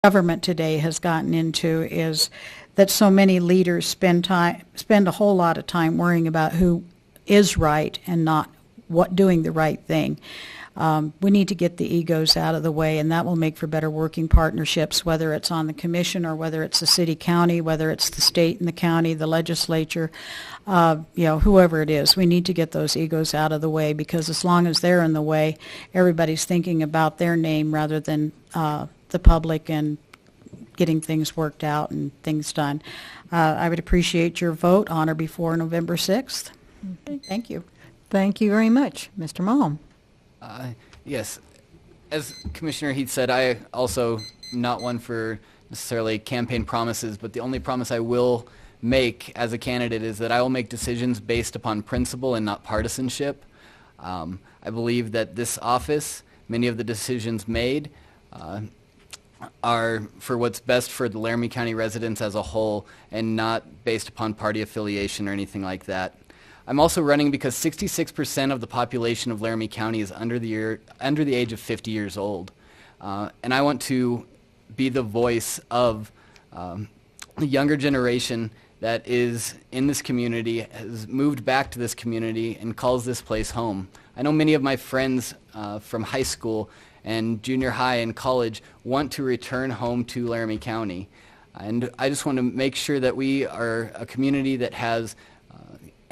government today has gotten into is that so many leaders spend a whole lot of time worrying about who is right and not doing the right thing. We need to get the egos out of the way, and that will make for better working partnerships, whether it's on the commission or whether it's the city, county, whether it's the state and the county, the legislature, whoever it is. We need to get those egos out of the way, because as long as they're in the way, everybody's thinking about their name rather than the public and getting things worked out and things done. I would appreciate your vote on or before November 6th. Okay. Thank you. Thank you very much. Mr. Malm. Yes, as Commissioner Heath said, I also not one for necessarily campaign promises, but the only promise I will make as a candidate is that I will make decisions based upon principle and not partisanship. I believe that this office, many of the decisions made are for what's best for the Laramie County residents as a whole and not based upon party affiliation or anything like that. I'm also running because 66% of the population of Laramie County is under the age of 50 years old. And I want to be the voice of the younger generation that is in this community, has moved back to this community, and calls this place home. I know many of my friends from high school and junior high and college want to return home to Laramie County. And I just want to make sure that we are a community that has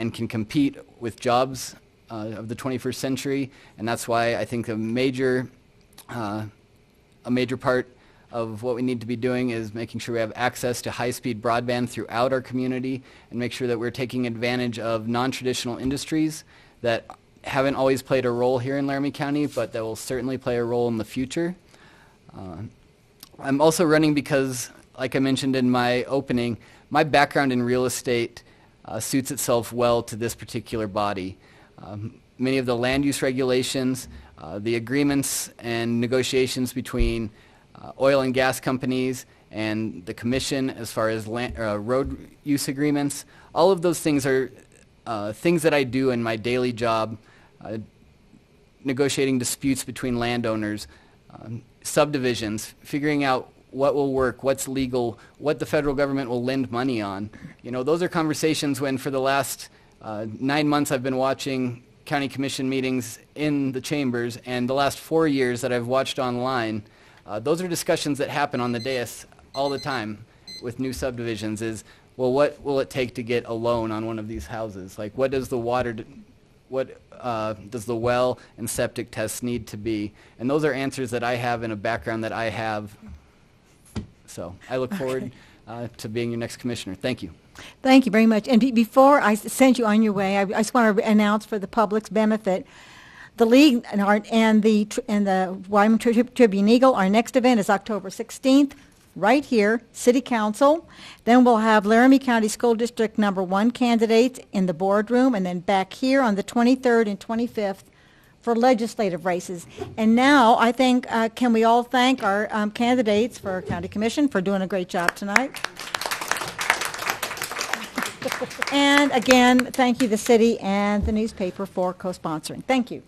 and can compete with jobs of the 21st century, and that's why I think a major part of what we need to be doing is making sure we have access to high-speed broadband throughout our community, and make sure that we're taking advantage of non-traditional industries that haven't always played a role here in Laramie County, but that will certainly play a role in the future. I'm also running because, like I mentioned in my opening, my background in real estate suits itself well to this particular body. Many of the land use regulations, the agreements and negotiations between oil and gas companies and the commission as far as road use agreements, all of those things are things that I do in my daily job, negotiating disputes between landowners, subdivisions, figuring out what will work, what's legal, what the federal government will lend money on. You know, those are conversations when for the last 9 months I've been watching county commission meetings in the chambers, and the last 4 years that I've watched online, those are discussions that happen on the dais all the time with new subdivisions is, well, what will it take to get a loan on one of these houses? Like, what does the does the well and septic tests need to be? And those are answers that I have in a background that I have. So I look forward to being your next commissioner. Thank you. Thank you very much. And before I send you on your way, I just want to announce for the public's benefit, the League and the Wyoming Tribune Eagle, our next event is October 16th, right here, City Council. Then we'll have Laramie County School District number 1 candidates in the boardroom, and then back here on the 23rd and 25th for legislative races. And now I think, can we all thank our candidates for County Commission for doing a great job tonight. And again, thank you the city and the newspaper for co-sponsoring. Thank you.